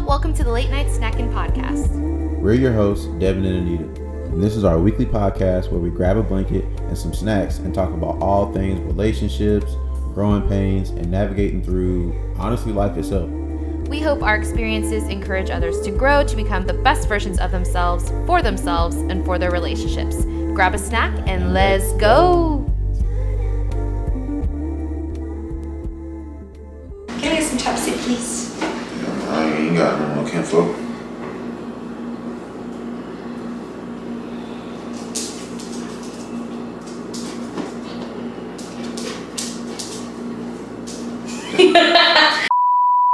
welcome to the Late Night Snacking Podcast. We're your hosts, Devin and Anita, and this is our weekly podcast where we grab a blanket and some snacks and talk about all things relationships, growing pains, and navigating through, honestly, life itself. We hope our experiences encourage others to grow to become the best versions of themselves, and for their relationships. Grab a snack and let's go! Can I get some chopstick, please? I ain't got no more kinfolk.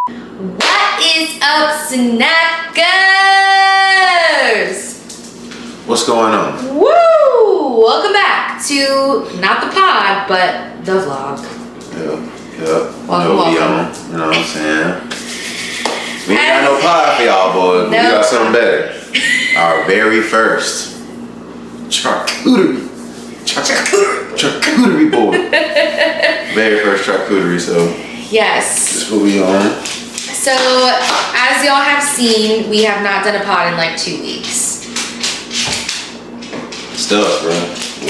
What is up, snackers? What's going on? Woo! Welcome back to not the pod, but the vlog. Yeah. Welcome. You know what I'm saying? We ain't got no pie for y'all, boys. No. We got something better. Our very first charcuterie board. Very first charcuterie, so Yes. that's what we on. So, as y'all have seen, we have not done a pod in like 2 weeks. Stuff, bro.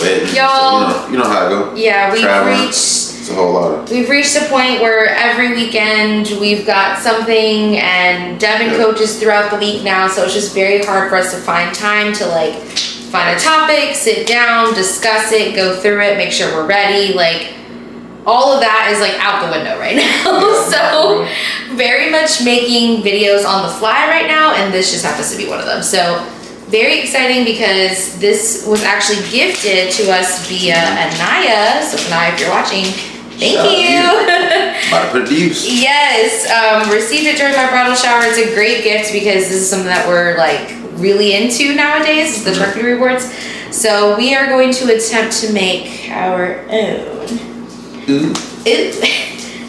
Weddings. Y'all- You know how it go. Yeah, Traveling. It's a whole lot of. we've reached a point where every weekend we've got something, and Devin coaches throughout the week now, so it's just very hard for us to find time to like find a topic, sit down, discuss it, go through it, make sure we're ready. Like all of that is like out the window right now. So very much making videos on the fly right now, and this just happens to be one of them. So very exciting because this was actually gifted to us via Anaya. So Anaya, if you're watching, thank Shout out you. About to put it to use. Yes, received it during my bridal shower. It's a great gift because this is something that we're like really into nowadays, the charcuterie boards. So we are going to attempt to make our own. Ooh.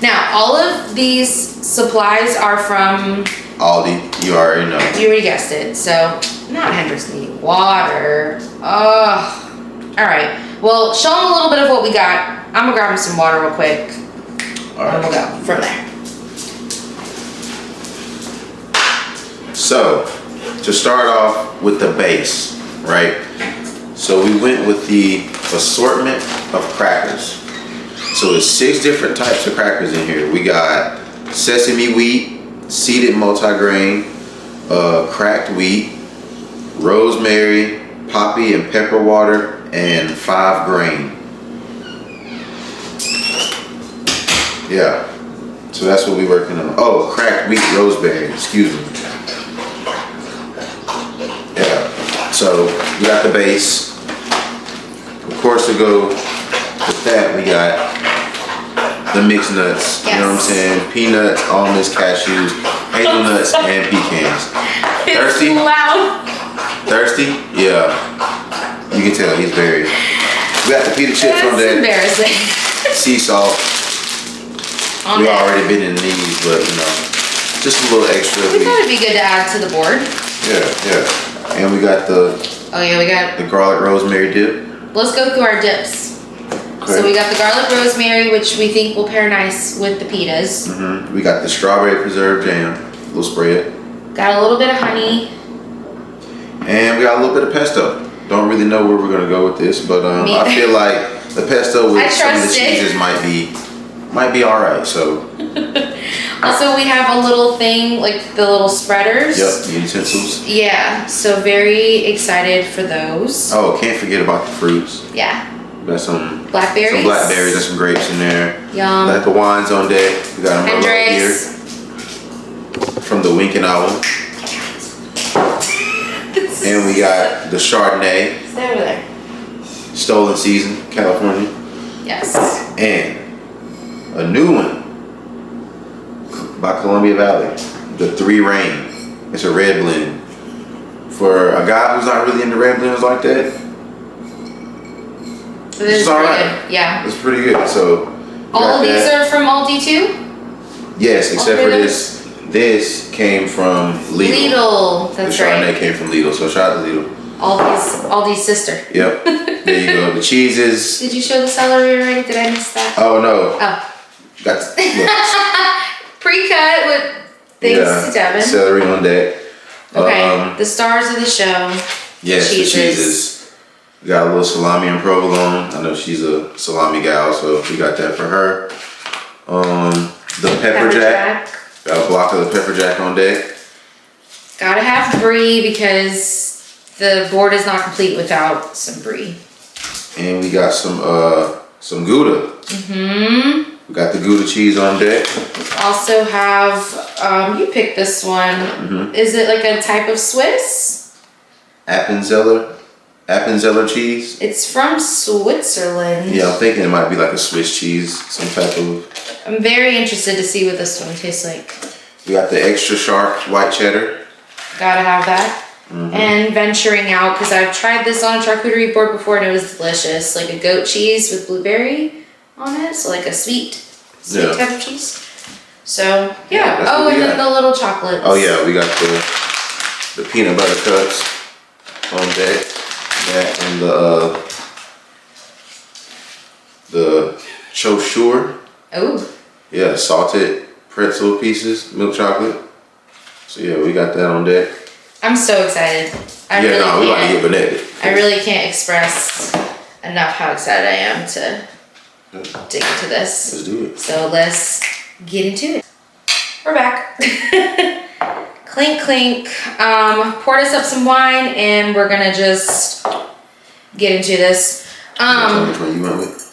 Now, all of these supplies are from, Aldi, you already know. you already guessed it, so not Hendrix needing water. Oh, all right. Well, show them a little bit of what we got. I'm gonna grab them some water real quick, All and we'll right. go from there. So, to start off with the base, right? So we went with the assortment of crackers. So there's 6 different types of crackers in here. We got sesame wheat, seeded multigrain, cracked wheat, rosemary, poppy and pepper water, and 5 grain. Yeah. So that's what we're working on. Oh, cracked wheat rosemary, excuse me. Yeah. So we got the base. Of course, to go with that, we got the mixed nuts. You know what I'm saying? Peanuts, almonds, cashews, hazelnuts, and pecans. Thirsty? It's loud. Thirsty? Yeah. You can tell he's very. We got the pita chips on That's that. embarrassing. Sea salt. On We that. already been in these, but you know, just a little extra. We thought it'd be good to add to the board. Yeah. And we got the Oh yeah, we got. garlic rosemary dip. Let's go through our dips. Okay. So we got the garlic rosemary, which we think will pair nice with the pitas. We got the strawberry preserved jam, little spread, Got a little bit of honey. and we got a little bit of pesto. Don't really know where we're gonna go with this, but Me I feel like the pesto I with some of the trust it. cheeses might be all right. So Also, we have a little thing like the little spreaders. yep, the utensils. Yeah. So very excited for those. Oh, can't forget about the fruits. Yeah. We got some Blackberries. blackberries and some grapes in there. Yum. Got the wines on deck. We got a Merlot here Hendrix. from the Winkin' Owl, and we got the Chardonnay, Stay over there. Stolen Season, California. Yes. And a new one by Columbia Valley, the 3 Rain. It's a red blend. For a guy who's not really into red blends like that, It is it's all pretty right. good. Yeah. It's pretty good. So All got of these that. are from Aldi too? Yes, except for really? this. This came from Lidl. Lidl. That's the Chardonnay right. came from Lidl. So shout out to Lidl. Aldi's sister. Yep. There you go. The cheeses. Did you show the celery already? Did I miss that? Oh no. Oh. That's look. Pre-cut with Thanks to Devin. Celery on deck. Okay, the stars of the show. Yes, the cheeses. We got a little salami and provolone. I know she's a salami gal, so we got that for her. The pepper jack. Got a block of the pepper jack on deck. Gotta have brie because the board is not complete without some brie. And we got some Gouda. We got the Gouda cheese on deck. Also have, you picked this one. Is it like a type of Swiss? Appenzeller cheese. It's from Switzerland. Yeah, I'm thinking it might be like a Swiss cheese, some type of. I'm very interested to see what this one tastes like. We got the extra sharp white cheddar. Gotta have that. And venturing out, because I've tried this on a charcuterie board before and it was delicious. Like a goat cheese with blueberry on it. So like a sweet type of cheese. So yeah. Oh, and then the little chocolates. Oh yeah, we got the peanut butter cups on deck. That and the chaussure. Oh. Yeah, salted pretzel pieces, milk chocolate. So yeah, we got that on deck. I'm so excited. We about to get bananas. I really can't express enough how excited I am to dig into this. Let's do it. So let's get into it. We're back. Clink, clink. Poured us up some wine and we're gonna just get into this. Which one you went with?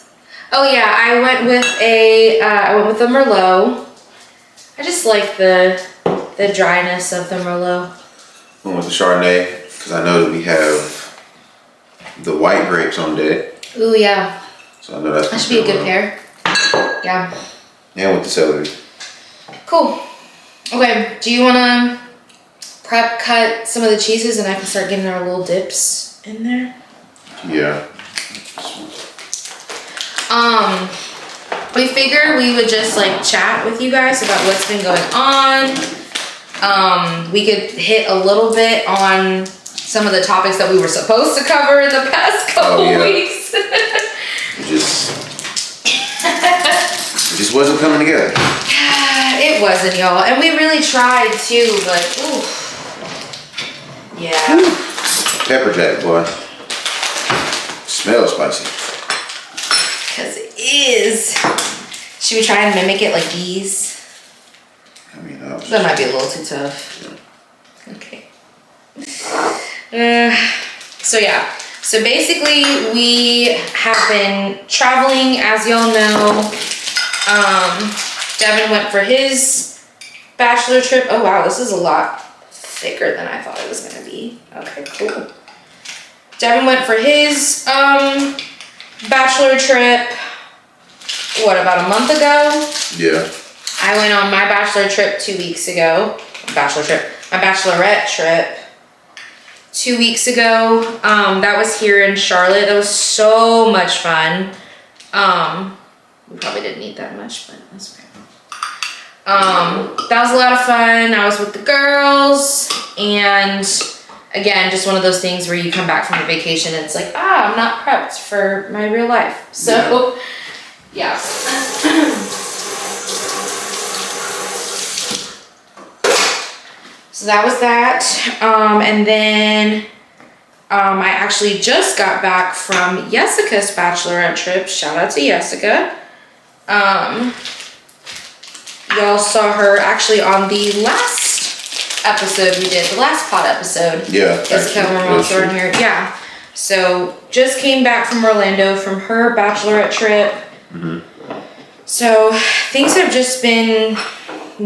Oh yeah, I went with a Merlot. I just like the dryness of the Merlot. I went with the Chardonnay because I know that we have the white grapes on deck. Ooh yeah. So I know that should be a good pair. Yeah. And with the celery. Cool. Okay, do you wanna prep cut some of the cheeses and I can start getting our little dips in there? Yeah. We figured we would just like chat with you guys about what's been going on. We could hit a little bit on some of the topics that we were supposed to cover in the past couple weeks. It just wasn't coming together. It wasn't, y'all. And we really tried too, but ooh. Yeah. Pepper jack, boy. Smells spicy. Because it is. Should we try and mimic it like these? I mean, that might be a little too tough. Yeah. Okay. So yeah. So basically we have been traveling, as y'all know. Devin went for his bachelor trip. Oh wow, this is a lot thicker than I thought it was gonna be. Okay, cool. Devin went for his bachelor trip, what, about a month ago? Yeah. I went on my bachelor trip 2 weeks ago. My bachelorette trip 2 weeks ago. That was here in Charlotte. That was so much fun. We probably didn't eat that much, but that's okay. That was a lot of fun. I was with the girls, and again, just one of those things where you come back from a vacation and it's like, I'm not prepped for my real life. So, yeah. So that was that. And then I actually just got back from Jessica's bachelorette trip. Shout out to Jessica. Y'all saw her actually on the last episode we did, the last pod episode. Yeah. Jessica, when we're also in here. Yeah. So just came back from Orlando from her bachelorette trip. So things have just been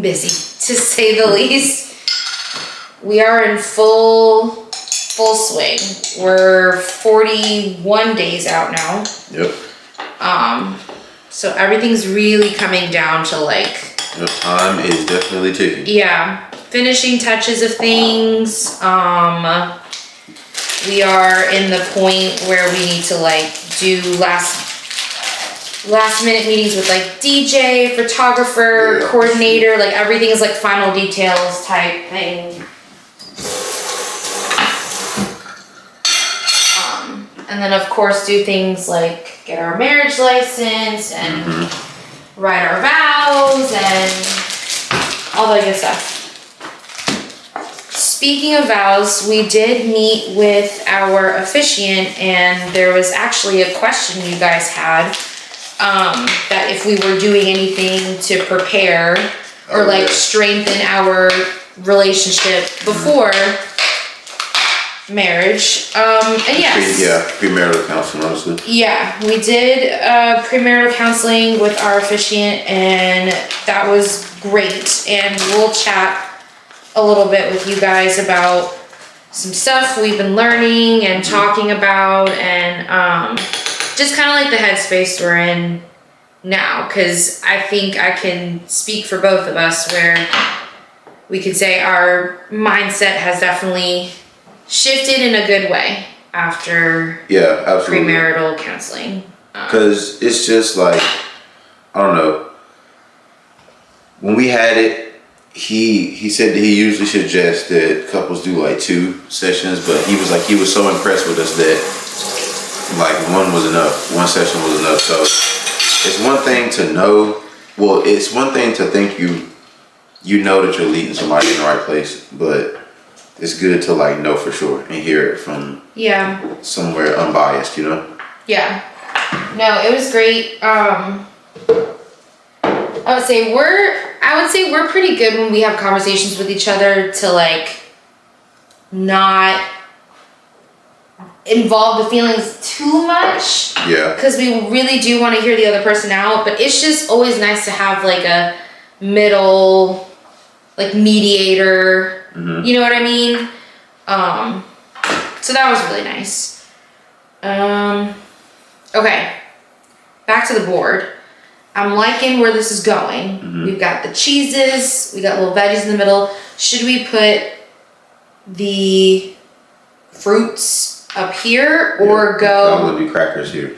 busy, to say the least. We are in full swing. We're 41 days out now. Yep. So everything's really coming down to like. Yep, time is definitely ticking. Yeah, finishing touches of things. We are in the point where we need to like do last minute meetings with like DJ, photographer, coordinator, like everything is like final details type thing. And then of course do things like get our marriage license and write our vows and all that good stuff. Speaking of vows, we did meet with our officiant, and there was actually a question you guys had, that if we were doing anything to prepare or like strengthen our relationship before marriage. And yes. Premarital counseling, honestly. Yeah, we did premarital counseling with our officiant, and that was great. And we'll chat a little bit with you guys about some stuff we've been learning and talking about, and just kind of like the headspace we're in now, because I think I can speak for both of us where we could say our mindset has definitely shifted in a good way after absolutely. premarital counseling. Because it's just like, I don't know. When we had it, he said that he usually suggests that couples do like 2 sessions, but he was so impressed with us that like one was enough. One session was enough. So it's one thing to know. Well, it's one thing to think you know that you're leading somebody in the right place, but it's good to like know for sure and hear it from somewhere unbiased, you know? Yeah. No, it was great. I would say we're pretty good when we have conversations with each other to like not involve the feelings too much. Yeah. Because we really do want to hear the other person out, but it's just always nice to have like a middle, like mediator. You know what I mean? So that was really nice. Okay. Back to the board. I'm liking where this is going. We've got the cheeses. We got little veggies in the middle. Should we put the fruits up here or go? I'm gonna do crackers here.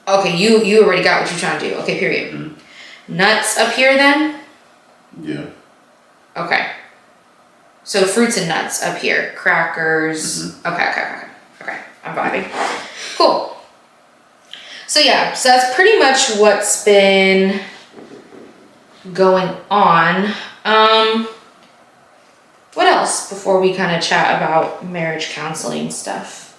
Okay, you already got what you're trying to do. Okay, period. Nuts up here then? Yeah. Okay. So fruits and nuts up here. Crackers. Okay. I'm vibing. Cool. So yeah, so that's pretty much what's been going on. What else before we kind of chat about marriage counseling stuff?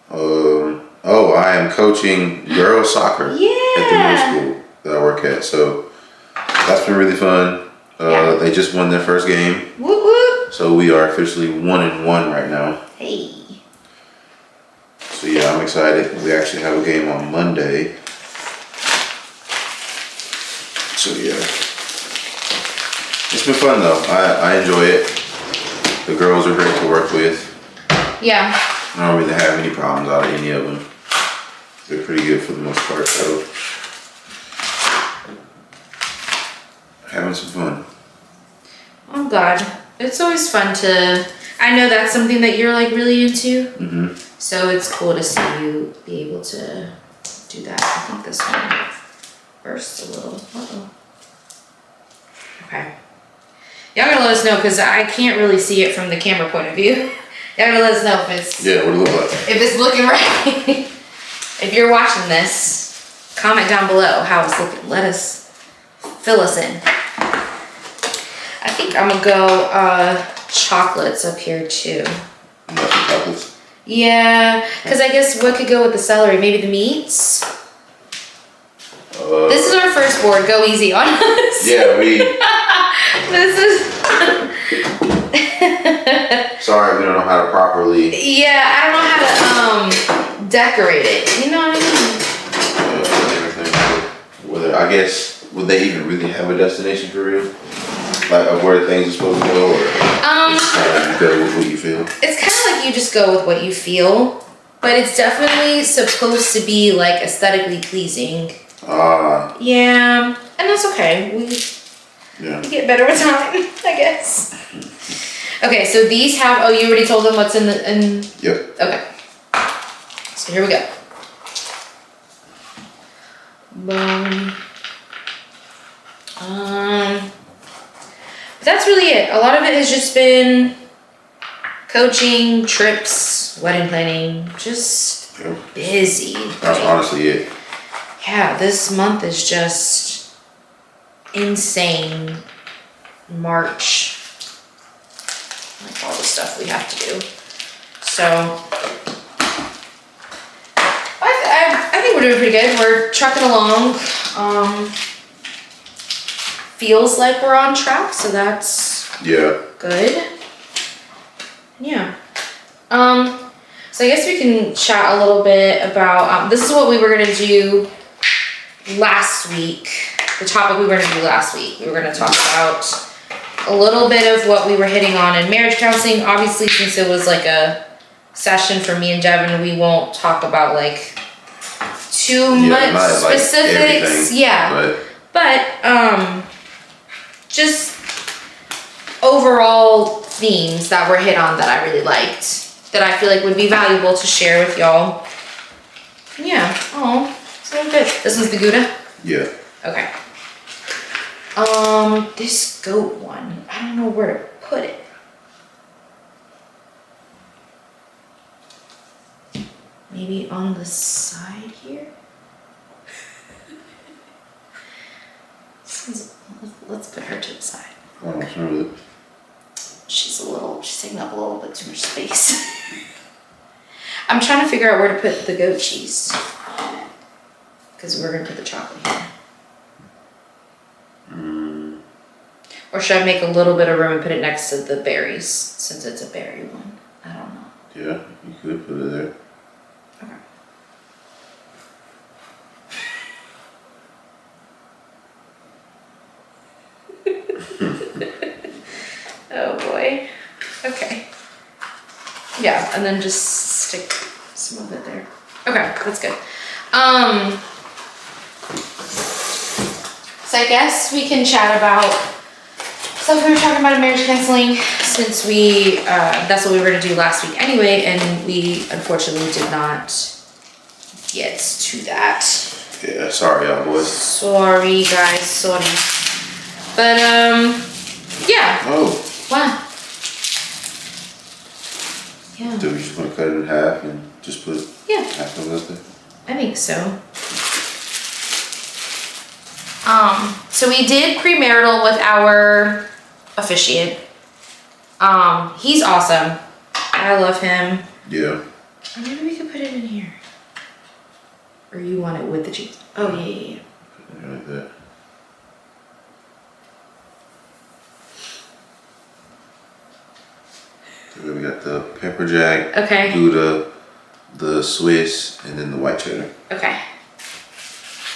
I am coaching girls soccer at the middle school that I work at. So that's been really fun. They just won their first game. Whoop whoop. So we are officially 1-1 right now. Hey. So yeah, I'm excited. We actually have a game on Monday. So yeah. It's been fun though. I enjoy it. The girls are great to work with. Yeah. I don't really have any problems out of any of them. They're pretty good for the most part, so having some fun. I'm glad. It's always fun to, I know that's something that you're like really into. So it's cool to see you be able to do that. I think this one burst a little. Okay. Y'all gotta let us know because I can't really see it from the camera point of view. Y'all gotta let us know if it's what it look like. If it's looking right. If you're watching this, comment down below how it's looking. Let us fill us in. I think I'm gonna go chocolates up here too. Nuts and chocolates. Yeah, because I guess what could go with the celery? Maybe the meats. This is our first board. Go easy on us. Yeah, This is. Sorry, we don't know how to properly. Yeah, I don't know how to decorate it. You know what I mean? Whether I guess would they even really have a destination for real? Like of where things are supposed to go, or just kind of go with what you feel? It's kind of like you just go with what you feel, but it's definitely supposed to be like aesthetically pleasing. Yeah, and that's okay. We get better with time, I guess. Okay, so these have. Oh, you already told them what's in the. Yep. Okay. So here we go. Boom. That's really it. A lot of it has just been coaching, trips, wedding planning, just busy. That's honestly it. Yeah, this month is just insane. March. like all the stuff we have to do. So I think we're doing pretty good. We're trucking along. Feels like we're on track, so that's good. Yeah. So I guess we can chat a little bit about, this is what we were gonna do last week. The topic we were gonna do last week. We were gonna talk about a little bit of what we were hitting on in marriage counseling. Obviously, since it was like a session for me and Devin, we won't talk about like too much specifics. Like but just overall themes that were hit on that I really liked, that I feel like would be valuable to share with y'all. Yeah. Oh, so good. This was the Gouda? Yeah. Okay. This goat one, I don't know where to put it. Maybe on the side here? Let's put her to the side. Oh, what's wrong with it? She's taking up a little bit too much space. I'm trying to figure out where to put the goat cheese. Because we're going to put the chocolate here. Or should I make a little bit of room and put it next to the berries, since it's a berry one? I don't know. Yeah, you could put it there. Okay. Oh boy. Okay. Yeah, and then just stick some of it there. Okay, that's good. So I guess we can chat about stuff we were talking about in marriage counseling, since we, that's what we were gonna do last week anyway, and we unfortunately did not get to that. Yeah, sorry y'all boys. Sorry guys, sorry. But yeah. Oh. Wow. Yeah. Do we just want to cut it in half and just put half of it there? I think so. So we did premarital with our officiant. He's awesome. I love him. Yeah. Maybe we could put it in here. Or you want it with the cheese? Oh yeah. Put it like that. So we got the pepper jack, Okay. Gouda, the Swiss, and then the white cheddar. Okay.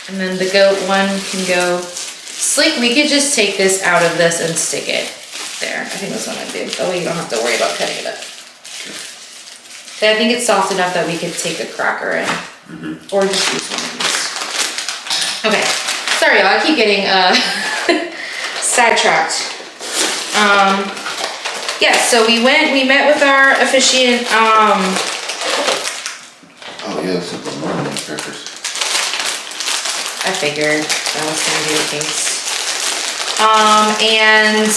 And then the goat one can go. Slick, we could just take this out of this and stick it there. I think that's what I'm gonna do. That way you don't have to worry about cutting it up. Okay. I think it's soft enough that we could take a cracker in. Or just use one of these. Okay. Sorry y'all, I keep getting sidetracked. Yeah, so we met with our officiant, Oh yeah, some lemon crackers. I figured that was gonna be the case. And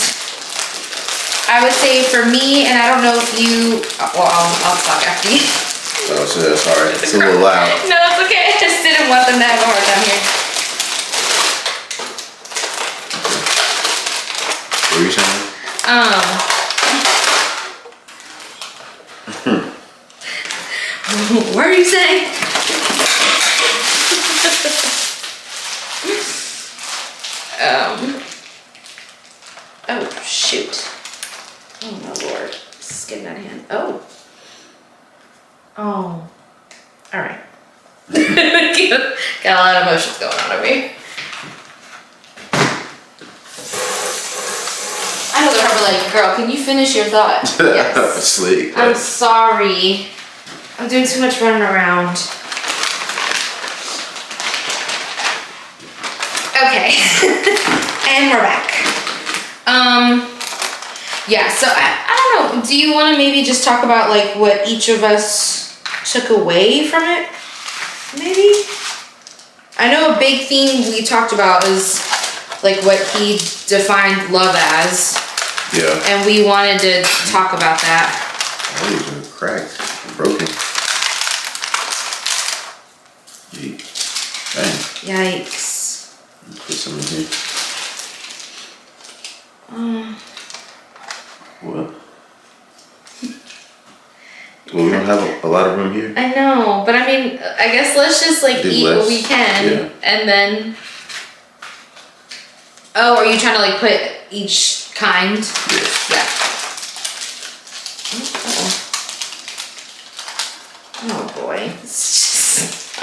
I would say for me, and I don't know if you, well, I'll talk after you. Oh, so sorry, it's a little loud. No, it's okay. I just didn't want them to have a hard time here. What were you saying? What are you saying? Oh shoot. Oh my lord. This is getting out of hand. Oh. All right. Got a lot of emotions going on over here. I know they're probably like, girl, can you finish your thought? Yes. Sleep. I'm sorry. I'm doing too much running around. Okay. And we're back. Yeah, so I don't know. Do you want to maybe just talk about like what each of us took away from it? Maybe? I know a big theme we talked about is like what he defined love as. Yeah. And we wanted to talk about that. Oh, these are cracked, broken. Yeet. Dang. Yikes. Put some in here. What? Well, we don't have a lot of room here. I know, but I mean, I guess let's just like Do eat less, what we can, yeah. and then. Oh, are you trying to like put each kind? Yes. Yeah. Oh boy. It's just...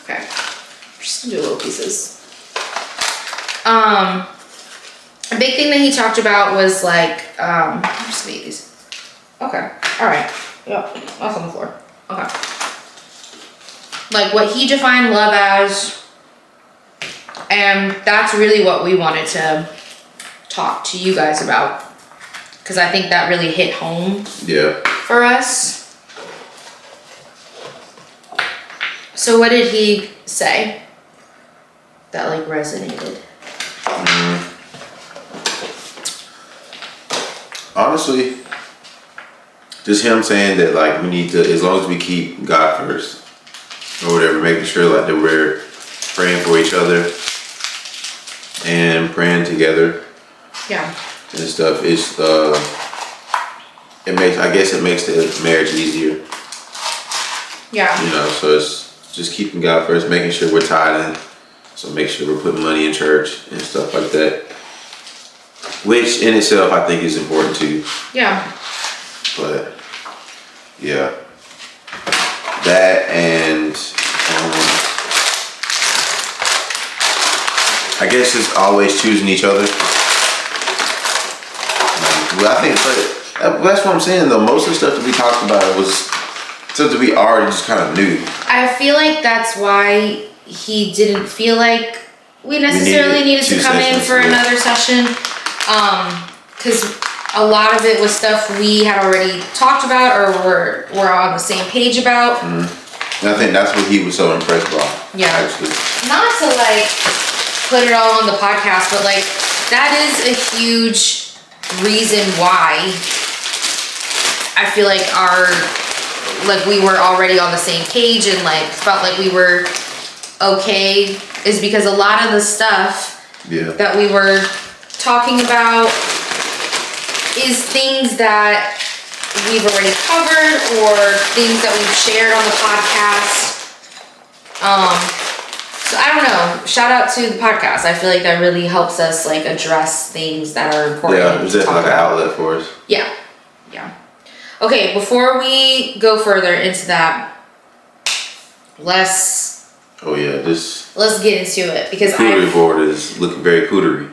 Okay. I'm just gonna do little pieces. A big thing that he talked about was like, I'm just gonna eat these. Okay. Alright. Yep. That's on the floor. Okay. Like what he defined love as, and that's really what we wanted to talk to you guys about. Because I think that really hit home Yeah. for us. So what did he say that like resonated? Honestly, just him saying that like we need to, as long as we keep God first or whatever, making sure like that we're praying for each other and praying together Yeah. and stuff. It's I guess it makes the marriage easier, Yeah. you know. So it's just keeping God first, making sure we're tithing, so make sure we're putting money in church and stuff like that, which in itself I think is important too. Yeah. But yeah, that and I guess it's always choosing each other. Well, I think, but that's what I'm saying though. Most of the stuff that we talked about was stuff that we already just kind of knew. I feel like that's why he didn't feel like we necessarily needed to two come in sessions, for yeah. another session. Because a lot of it was stuff we had already talked about or were on the same page about. And I think that's what he was so impressed by. Yeah. Actually. Not to like put it all on the podcast, but like that is a huge reason why I feel like we were already on the same page and like felt like we were okay, is because a lot of the stuff that we were talking about is things that we've already covered or things that we've shared on the podcast. So I don't know, shout out to the podcast. I feel like that really helps us like address things that are important. Yeah, it was just like an outlet for us. Yeah. Okay, before we go further into that, let's get into it because cootery board is looking very cootery.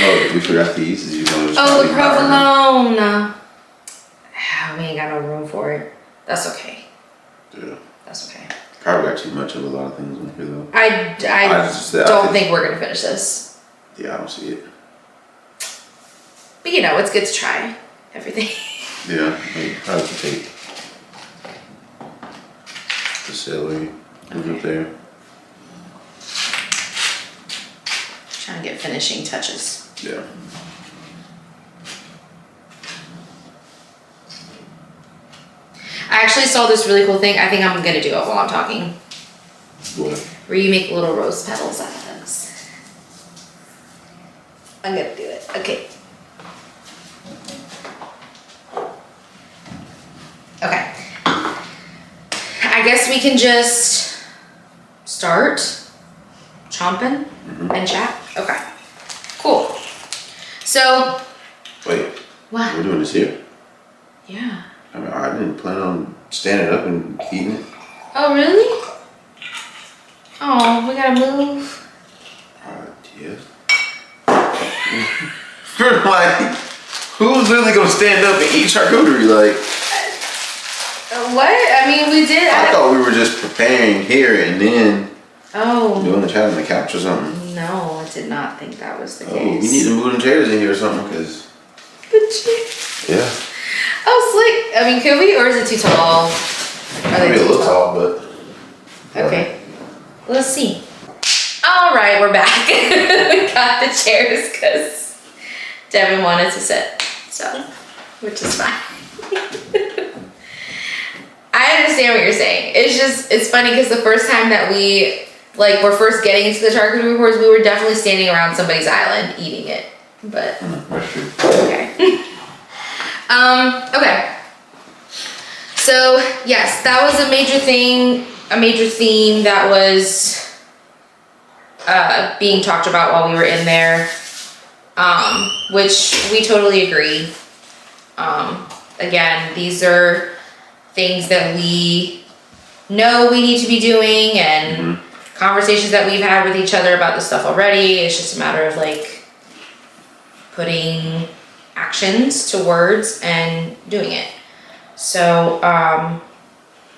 Oh, we forgot these. Did you know? the provolone. We ain't got no room for it. That's okay. Yeah. That's okay. Probably got too much of a lot of things on here though. I don't think we're gonna finish this. Yeah, I don't see it. But you know, it's good to try everything. Yeah, maybe probably could take the celery, move it there. Trying to get finishing touches. Yeah. I actually saw this really cool thing. I think I'm gonna do it while I'm talking. What? Where you make little rose petals out of those. I'm gonna do it. Okay. Okay. I guess we can just start chomping and chat. Okay. Cool. So. Wait. What? We're doing this here? Yeah. I mean, I didn't plan on standing up and eating it. Oh, really? Oh, we gotta move. Yeah. Like, who's really gonna stand up and eat charcuterie? Like, What? I mean, we did. I thought we were just preparing here and then doing the chat on the couch or something. No, I did not think that was the Oh, case. we need to move them chairs in here or something, cause. Yeah. Oh, slick. I mean, could we, or is it too tall? I mean, it looks tall, but. Okay. Let's see. All right, we're back. We got the chairs because Devin wanted to sit, so, which is fine. I understand what you're saying. It's funny because the first time that we, were first getting into the charcuterie boards, we were definitely standing around somebody's island eating it. but That's true. okay. Okay. So yes, that was a major theme that was being talked about while we were in there, which we totally agree. Again, these are things that we know we need to be doing, and conversations that we've had with each other about this stuff already. It's just a matter of like putting actions to words and doing it. So,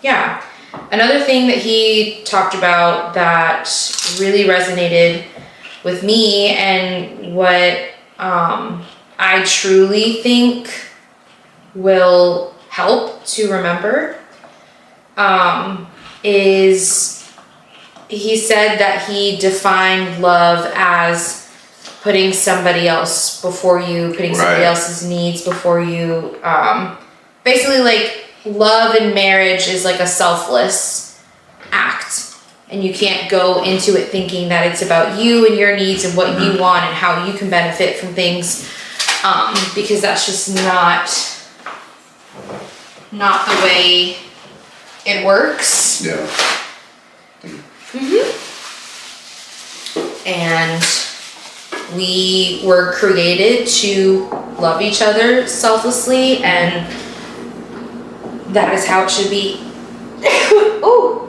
yeah. Another thing that he talked about that really resonated with me, and what I truly think will help to remember, is he said that he defined love as putting somebody else before you, putting somebody else's needs before you. Basically, like, love in marriage is like a selfless act, and you can't go into it thinking that it's about you and your needs and what you want and how you can benefit from things, because that's just not the way it works. Yeah. And we were created to love each other selflessly, and that is how it should be. Ooh.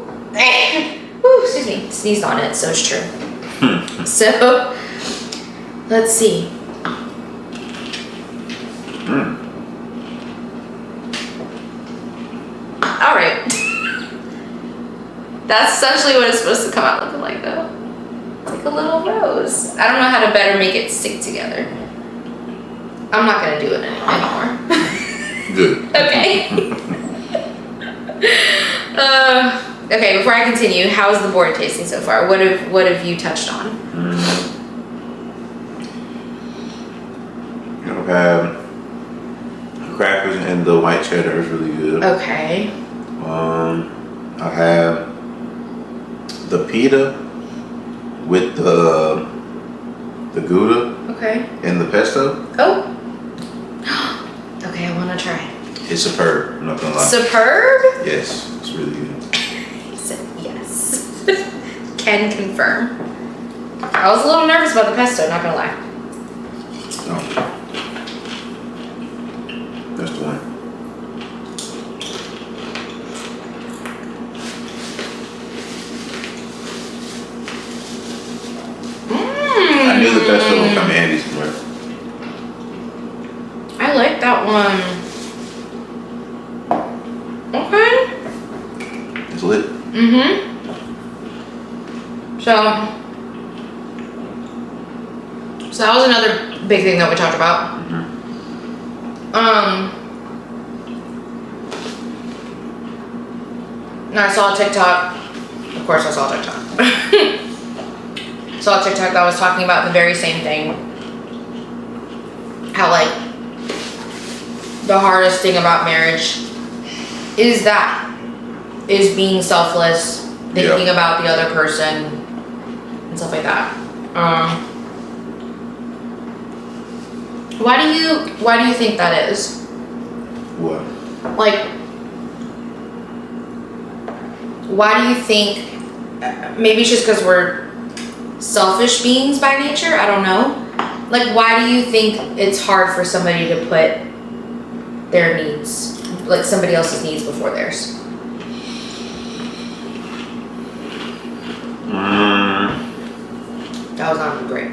Ooh, excuse me. Sneezed on it, so it's true. So, let's see. All right. That's essentially what it's supposed to come out looking like, though. It's like a little rose. I don't know how to better make it stick together. I'm not gonna do it anymore. Good. Okay. Okay, before I continue, how's the board tasting so far? What have you touched on? I've had crackers and the white cheddar is really good. Okay. I have the pita with the Gouda Okay. and the pesto. Oh. Okay, I want to try. It's superb. I'm not gonna lie. Superb? Yes, it's really good. He said yes. Can confirm. I was a little nervous about the pesto, not gonna lie. Oh. That's the one. I knew the pesto would come handy somewhere. I like that one. Okay. It's lit. So that was another big thing that we talked about. And I saw a TikTok. Of course I saw a TikTok. Saw a TikTok that was talking about the very same thing. How, like, the hardest thing about marriage is being selfless, thinking about the other person, and stuff like that. Why do you think that is? What? Like, why do you think? Maybe it's just because we're selfish beings by nature. I don't know. Like, why do you think it's hard for somebody to put their needs, like somebody else's needs, before theirs? That was not great.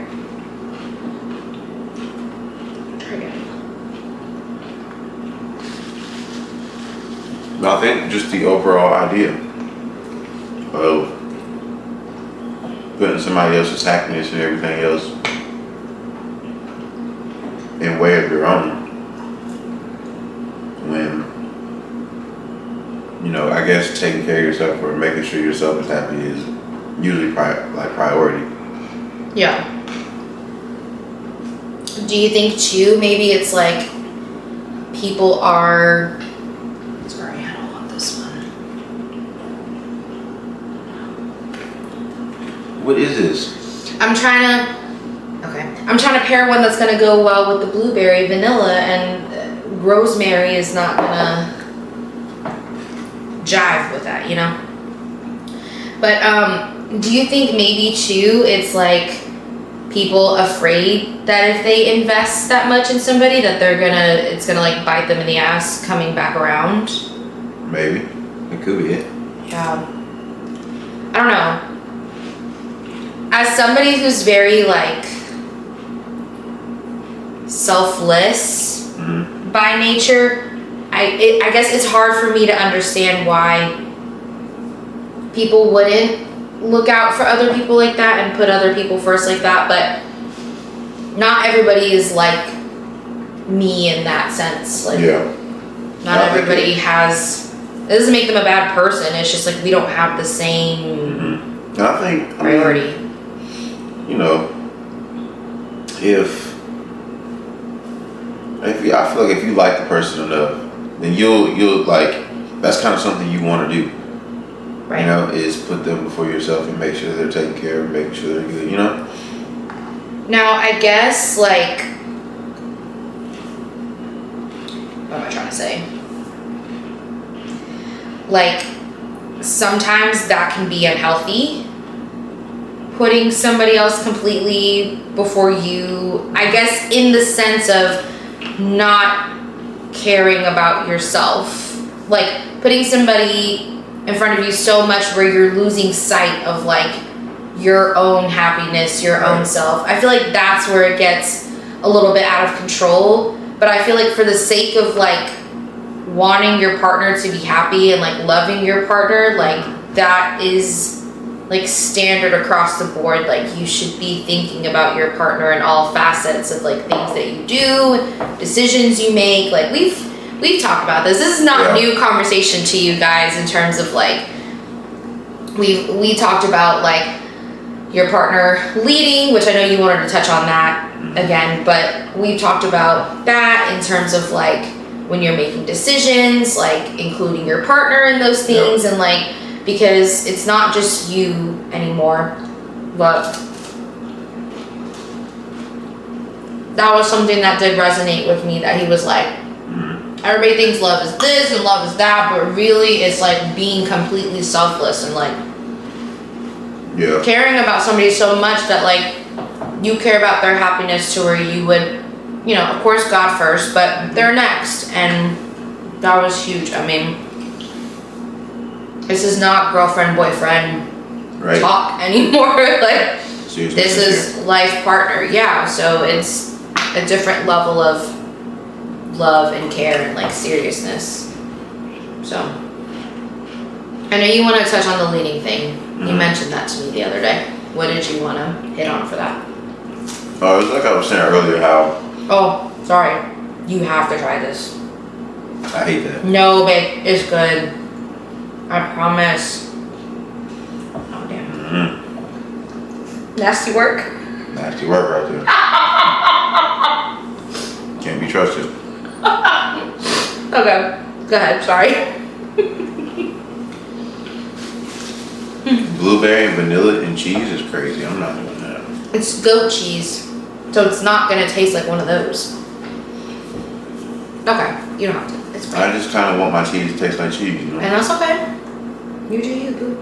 Try again. I think just the overall idea of putting somebody else's happiness and everything else in way of your own, when, you know, I guess taking care of yourself or making sure yourself is happy is usually priority. Yeah. Do you think too, maybe it's like people are, sorry, I don't want this one. What is this? I'm trying to, okay. Okay. I'm trying to pair one that's gonna go well with the blueberry vanilla, and rosemary is not gonna jive with that, you know? But do you think maybe too it's like people afraid that if they invest that much in somebody that it's gonna like bite them in the ass coming back around? Maybe. It could be it. Yeah. I don't know. As somebody who's very like selfless by nature, I guess it's hard for me to understand why people wouldn't look out for other people like that and put other people first like that, but not everybody is like me in that sense. Like, not everybody has. It doesn't make them a bad person. It's just like we don't have the same priority. You know, I feel like if you like the person enough, then you'll like, that's kind of something you want to do. Right. You know, is put them before yourself and make sure they're taken care of, making sure they're good, you know? Now, I guess, like, what am I trying to say? Like, sometimes that can be unhealthy. Putting somebody else completely before you, I guess, in the sense of not caring about yourself. Like, putting somebody in front of you so much where you're losing sight of like your own happiness, your own self. I feel like that's where it gets a little bit out of control. But I feel like for the sake of like wanting your partner to be happy and like loving your partner, like that is like standard across the board. Like you should be thinking about your partner in all facets of like things that you do, decisions you make. Like we've talked about this. This is not new conversation to you guys in terms of like we talked about like your partner leading, which I know you wanted to touch on that again, but we've talked about that in terms of like when you're making decisions, like including your partner in those things and like because it's not just you anymore, but that was something that did resonate with me, that he was like, everybody thinks love is this and love is that, but really it's like being completely selfless and like caring about somebody so much that like you care about their happiness to where you would, you know, of course God first, but they're next. And that was huge. I mean, this is not girlfriend, boyfriend talk anymore. Like seriously, this is life partner. Yeah. So it's a different level of love and care and like seriousness. So I know you want to touch on the leading thing. You mentioned that to me the other day. What did you want to hit on for that? Oh, it was like I was saying earlier how sorry, you have to try this. I hate that. No, babe, it's good, I promise. Oh damn. Nasty work right there. Can't be trusted. Okay, go ahead, sorry. Blueberry and vanilla and cheese is crazy. I'm not doing that. It's goat cheese, so it's not gonna taste like one of those. Okay, you don't have to. It's fine. I just kind of want my cheese to taste like cheese, you know? And that's okay. You do you, boo.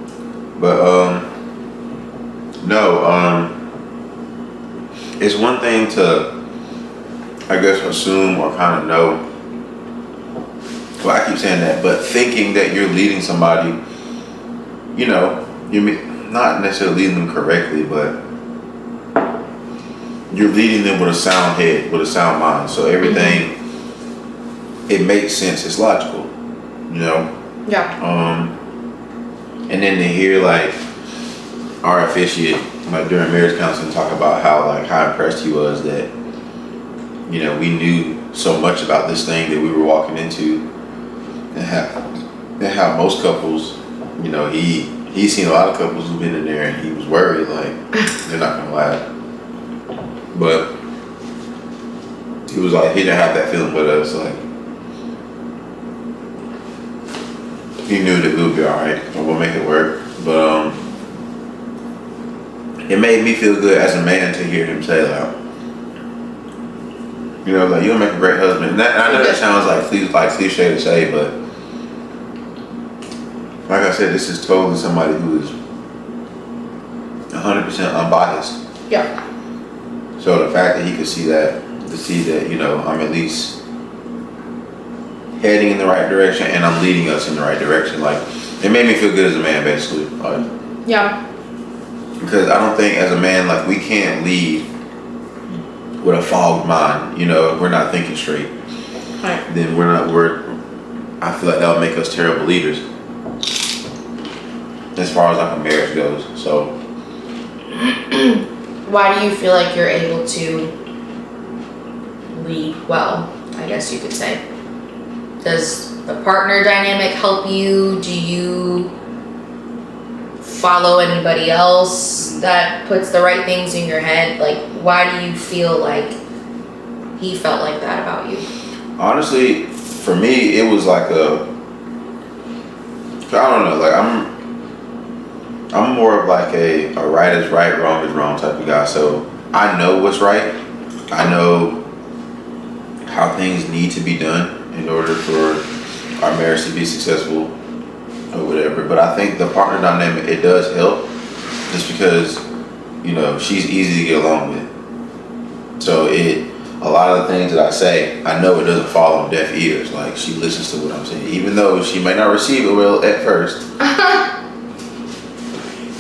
But, it's one thing to, I guess, assume or kind of know. Well, I keep saying that, but thinking that you're leading somebody, you know, you're not necessarily leading them correctly, but you're leading them with a sound head, with a sound mind. So everything, it makes sense. It's logical, you know? Yeah. And then to hear like our officiate, like during marriage counseling, talk about how impressed he was that, you know, we knew so much about this thing that we were walking into, and how most couples, you know, he's seen a lot of couples who've been in there and he was worried like they're not gonna last. But he was like, he didn't have that feeling with us. Like he knew that we'll be all right and we'll make it work. But it made me feel good as a man to hear him say like, You know, like you'll make a great husband. And I know that sounds like cliche to say, but like I said, this is totally somebody who is 100% unbiased. Yeah. So the fact that he could see that, you know, I'm at least heading in the right direction and I'm leading us in the right direction, like it made me feel good as a man, basically. Yeah. Because I don't think as a man, like we can't lead with a fogged mind. You know, if we're not thinking straight, Right. then I feel like that'll make us terrible leaders as far as like a marriage goes. So Why do you feel like you're able to lead well, I guess you could say? Does the partner dynamic help you? Do you follow anybody else that puts the right things in your head? Like, why do you feel like he felt like that about you? honestly, for me, it was like I don't know, like I'm more of like a right is right, wrong is wrong type of guy. So I know what's right. I know how things need to be done in order for our marriage to be successful or whatever. But I think the partner dynamic, it does help just because, you know, she's easy to get along with. So a lot of the things that I say, I know it doesn't fall on deaf ears. Like she listens to what I'm saying, even though she may not receive it well at first.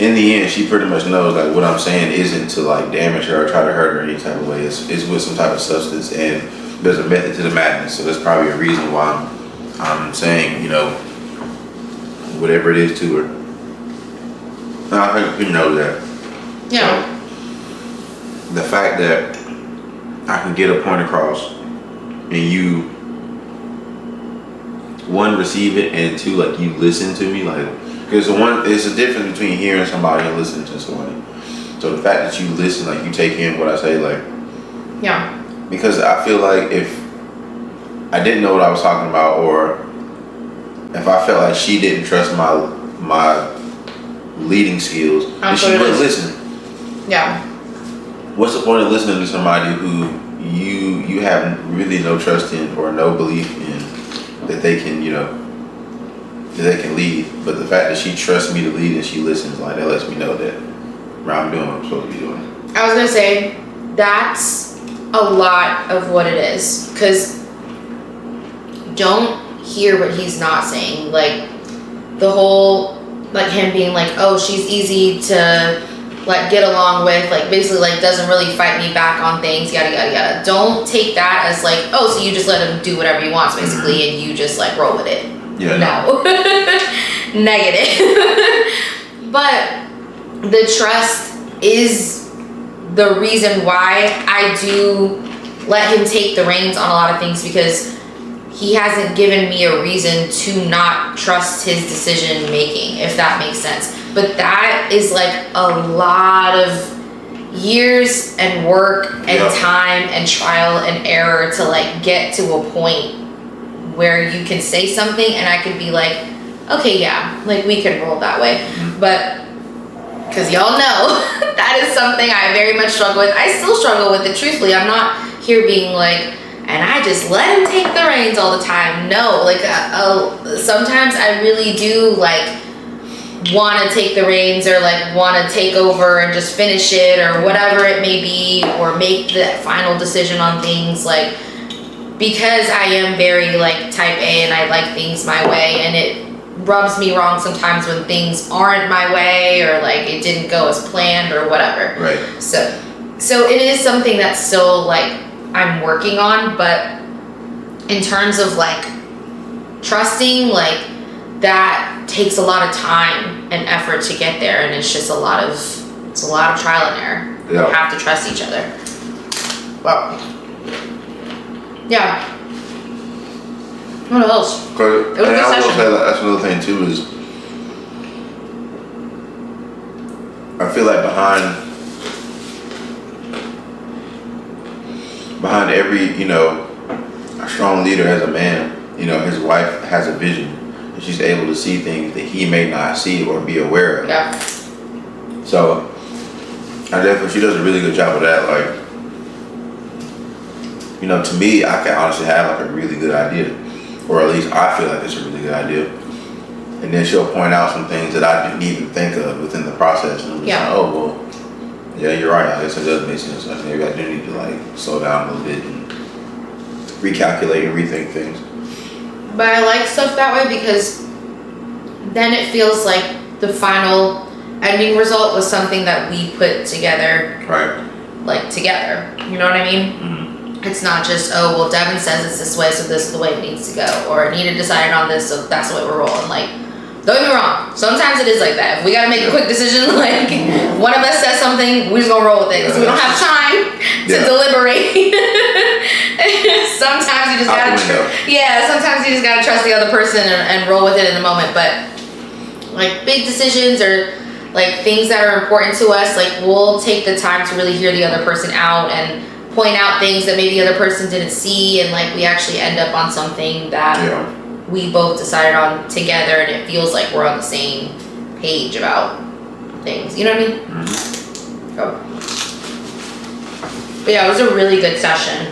In the end, she pretty much knows like what I'm saying isn't to like damage her or try to hurt her any type of way. It's with some type of substance, and there's a method to the madness. So that's probably a reason why I'm saying, you know, whatever it is to her. And I think you know that. Yeah. So, the fact that I can get a point across and you, one, receive it, and two, like you listen to me, like, because it's a difference between hearing somebody and listening to somebody. So the fact that you listen, like you take in what I say, like, Yeah. because I feel like if I didn't know what I was talking about, or if I felt like she didn't trust my leading skills, then she wouldn't listen. Yeah. What's the point of listening to somebody who you have really no trust in or no belief in that they can, you know, that they can lead? But the fact that she trusts me to lead and she listens, like that lets me know that I'm doing what I'm supposed to be doing. I was gonna say that's a lot of what it is, because don't hear what he's not saying. Like the whole, like him being like, oh, she's easy to like get along with, like basically like doesn't really fight me back on things, yada yada yada. Don't take that as like, oh, so you just let him do whatever he wants basically, and you just like roll with it. Yeah. No. Negative. But the trust is the reason why I do let him take the reins on a lot of things, because he hasn't given me a reason to not trust his decision making, if that makes sense. But that is like a lot of years and work and time and trial and error to like get to a point where you can say something and I could be like, okay, yeah, like we can roll that way. But because y'all know that is something I very much struggle with. I still struggle with it, truthfully. I'm not here being like, and I just let him take the reins all the time. No, like sometimes I really do like want to take the reins, or like want to take over and just finish it, or whatever it may be, or make the final decision on things, like because I am very like type A and I like things my way, and it rubs me wrong sometimes when things aren't my way, or like it didn't go as planned or whatever. Right. So it is something that's still like I'm working on, but in terms of like trusting, like that takes a lot of time and effort to get there, and it's just a lot of trial and error. Yeah. You have to trust each other. Well, yeah. What else? And I will say that's another thing too, is I feel like behind every, you know, a strong leader as a man, you know, his wife has a vision, and she's able to see things that he may not see or be aware of. Yeah. So she does a really good job of that. Like you know, to me, I can honestly have like a really good idea, or at least I feel like it's a really good idea. And then she'll point out some things that I didn't even think of within the process. And I'm just like, oh, well, yeah, you're right. I guess it does make sense. Like, maybe I do need to like slow down a little bit and recalculate and rethink things. But I like stuff that way because then it feels like the final ending result was something that we put together. Right. Like together. You know what I mean? Mm-hmm. It's not just, oh, well, Devin says it's this way, so this is the way it needs to go. Or Anita decided on this, so that's the way we're rolling. Like, don't get me wrong. Sometimes it is like that. If we gotta make a quick decision, like one of us says something, we're just gonna roll with it because we don't have time to deliberate. Sometimes you just gotta, sometimes you just gotta trust the other person and roll with it in the moment. But like big decisions or like things that are important to us, like we'll take the time to really hear the other person out and point out things that maybe the other person didn't see, and like we actually end up on something that we both decided on together, and it feels like we're on the same page about things. You know what I mean? Mm-hmm. But yeah, it was a really good session.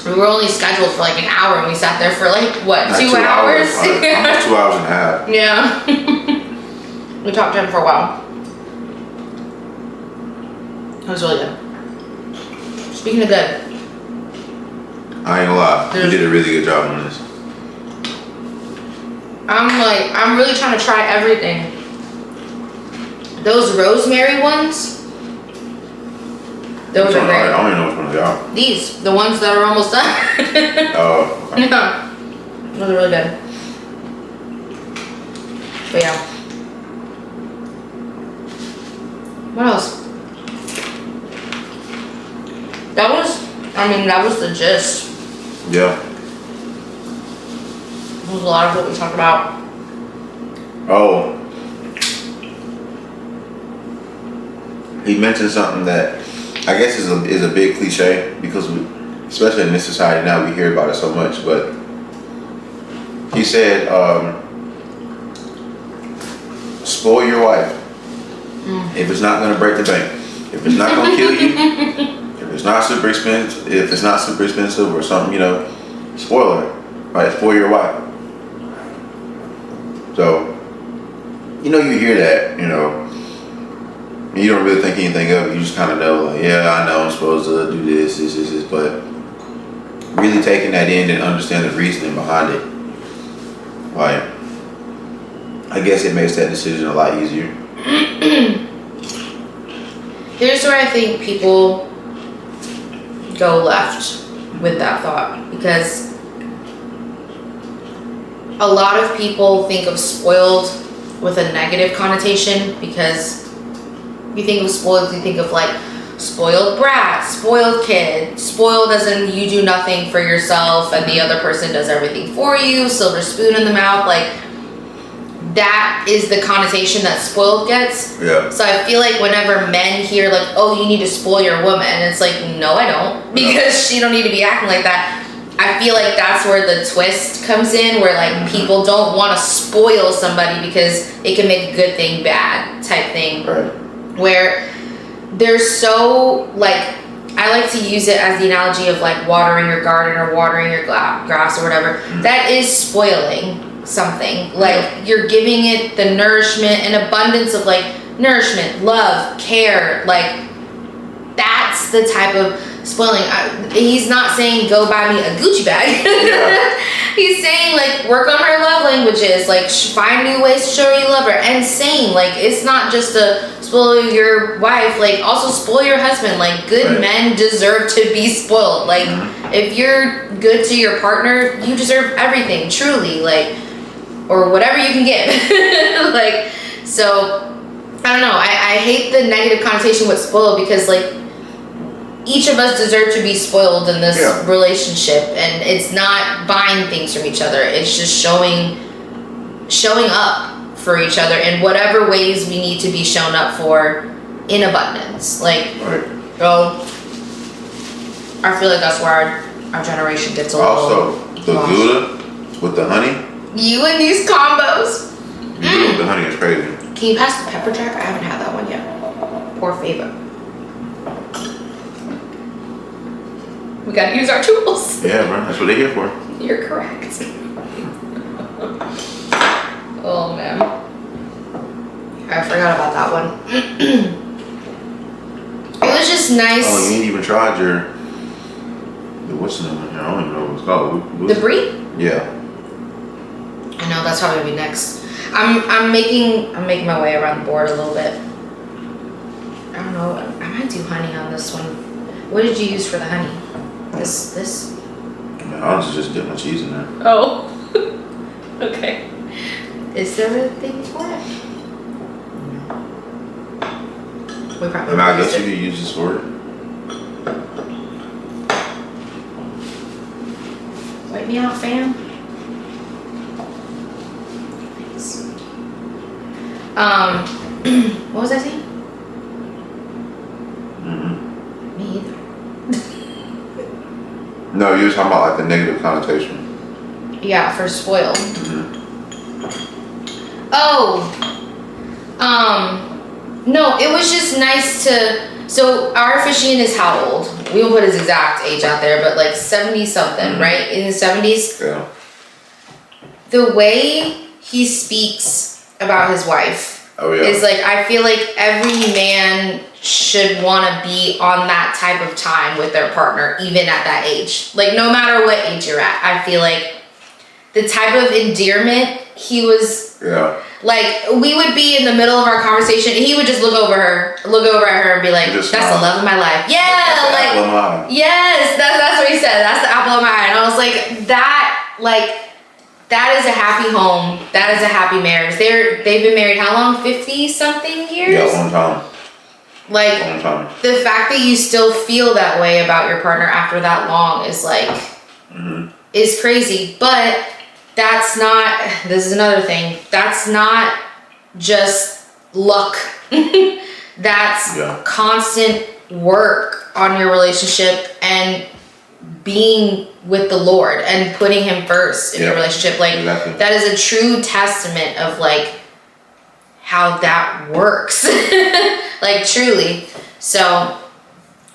We were only scheduled for like an hour, and we sat there for like what, 2 hours? Almost 2 hours and a half. Yeah. We talked to him for a while. It was really good. Speaking of good, I ain't gonna lie, you did a really good job on this. I'm really trying to try everything. Those rosemary ones, those are great. I don't even know which ones they are. These, the ones that are almost done. Oh, okay. Yeah. Those are really good. But yeah. What else? That was the gist. Yeah. It was a lot of what we talked about. Oh. He mentioned something that I guess is a big cliche because we, especially in this society now, we hear about it so much. But he said, spoil your wife. If it's not gonna break the bank, if it's not gonna kill you, if it's not super expensive or something, you know, spoil her. Right? Spoil your wife. So, you know, you hear that, you know, and you don't really think anything of it. You just kind of know, like, yeah, I know I'm supposed to do this, but really taking that in and understand the reasoning behind it, like, I guess it makes that decision a lot easier. Here's where I think people go left with that thought, because a lot of people think of spoiled with a negative connotation, because you think of spoiled, you think of like spoiled brat, spoiled kid, spoiled as in you do nothing for yourself and the other person does everything for you, silver spoon in the mouth, like that is the connotation that spoiled gets. Yeah. So I feel like whenever men hear like, oh, you need to spoil your woman, it's like, no, I don't, because she don't need to be acting like that. I feel like that's where the twist comes in, where like people don't want to spoil somebody because it can make a good thing bad type thing. Right. Where they're so like, I like to use it as the analogy of like watering your garden or watering your grass or whatever. That is spoiling something. Like you're giving it the nourishment and abundance of like nourishment, love, care. Like that's the type of spoiling. He's not saying go buy me a Gucci bag. Yeah. He's saying like work on her love languages, like find new ways to show her you love her, and saying like it's not just to spoil your wife, like also spoil your husband. Like good men deserve to be spoiled. Like if you're good to your partner, you deserve everything, truly, like, or whatever you can get. Like, so I don't know, I hate the negative connotation with spoiled, because like each of us deserve to be spoiled in this relationship, and it's not buying things from each other, it's just showing up for each other in whatever ways we need to be shown up for in abundance. Like, oh, I feel like that's where our generation gets a little also the lost. Gouda with the honey. You and these combos. The Gouda with the honey is crazy. Can you pass the pepper jack? I haven't had that one yet. Poor favor. We gotta use our tools. Yeah, bro. That's what they're here for. You're correct. Oh man, I forgot about that one. It was just nice. Oh, you ain't even tried what's the name? I don't even know what it's called. The brie? Yeah. I know that's probably gonna be next. I'm making my way around the board a little bit. I don't know. I might do honey on this one. What did you use for the honey? This? I mean, honestly, just dip my cheese in there. Oh. Okay. Is there a thing for it? We probably. I mean, I guess you could use this for it. Wipe me out, fam. Thanks. What was I saying? Mm-hmm. Me either. No, you were talking about like the negative connotation. Yeah, for spoiled. Mm-hmm. Oh. No, it was just nice to. So our officiant is how old? We won't put his exact age out there, but like 70 something, Mm-hmm. right? In the 70s. Yeah. The way he speaks about his wife Oh yeah. is like, I feel like every man should want to be on that type of time with their partner, even at that age. Like, no matter what age you're at, I feel like the type of endearment he was. Yeah. Like, we would be in the middle of our conversation, and he would just look over at her and be like, Just that's the love of my life. Yeah, That's the like, apple of my eye. yes, that's what he said. That's the apple of my eye. And I was like, that is a happy home. That is a happy marriage. They've been married how long? 50-something years? Yeah, long time. Like, Long time. the fact that you still feel that way about your partner after that long is like, Mm-hmm. is crazy. But that's not, this is another thing, that's not just luck. That's Yeah. constant work on your relationship and being with the Lord and putting him first in your Yeah. relationship. Like, Exactly. that is a true testament of like how that works. Like, truly. So,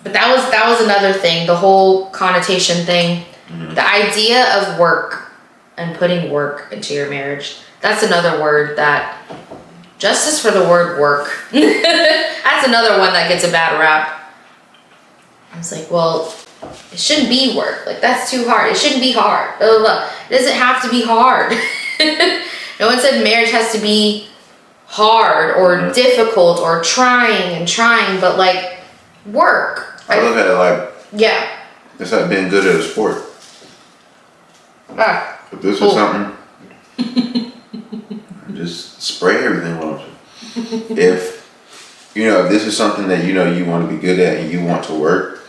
but that was another thing, the whole connotation thing. Mm-hmm. The idea of work and putting work into your marriage. That's another word that, justice for the word work. That's another one that gets a bad rap. I was like, well, it shouldn't be work. Like, that's too hard. It shouldn't be hard. Blah, blah, blah. It doesn't have to be hard. No one said marriage has to be hard or Mm-hmm. difficult or trying, but like, work. I look at it like Yeah. it's like being good at a sport. Ah. If this Cool. is something, just spray everything on it. If if this is something that you want to be good at and you want to work,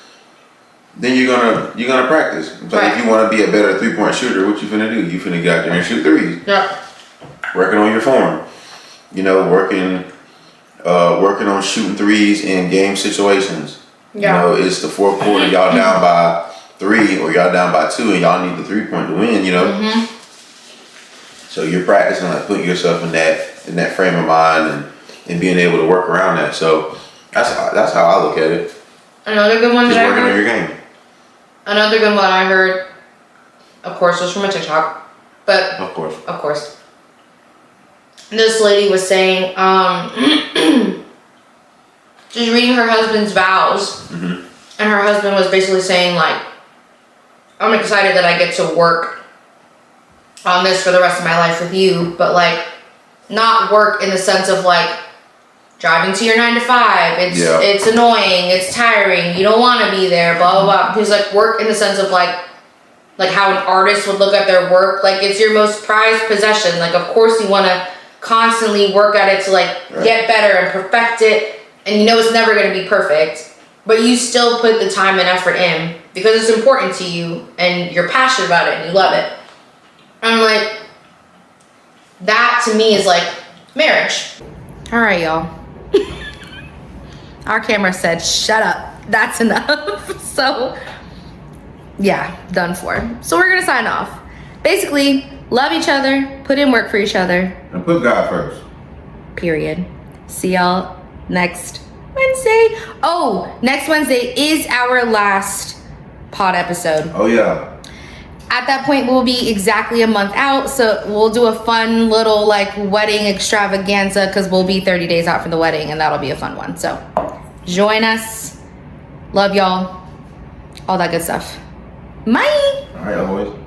then you're gonna practice. It's like, Right. if you want to be a better 3-point shooter, what you finna do? You finna get out there and shoot threes. Yeah. Working on your form. Working on shooting threes in game situations. Yeah. It's the fourth quarter, y'all down by 3 or y'all down by 2 and y'all need the 3-point to win, Mm-hmm. So you're practicing, like, putting yourself in that frame of mind and being able to work around that. So that's how I look at it. Another good one Just that I working on heard. your game. Another good one I heard, of course, was from a TikTok, but Of course. of course, this lady was saying, she's reading her husband's vows, Mm-hmm. and her husband was basically saying, like, I'm excited that I get to work on this for the rest of my life with you, but like, not work in the sense of like driving to your 9 to 5. It's annoying, it's tiring, you don't want to be there, blah blah blah. He's like, work in the sense of like how an artist would look at their work, like it's your most prized possession. Like, of course you want to constantly work at it to like get better and perfect it, and it's never going to be perfect, but you still put the time and effort in because it's important to you and you're passionate about it and you love it. And I'm like, that to me is like marriage. All right, y'all. Our camera said, shut up. That's enough. So, yeah, done for. So we're going to sign off. Basically, love each other, put in work for each other, And put God first. period. See y'all next Wednesday. Oh, next Wednesday is our last pod episode. Oh yeah. At that point, we'll be exactly a month out, so we'll do a fun little like wedding extravaganza because we'll be 30 days out from the wedding, and that'll be a fun one. So join us. Love y'all. All that good stuff. Bye. All right, always.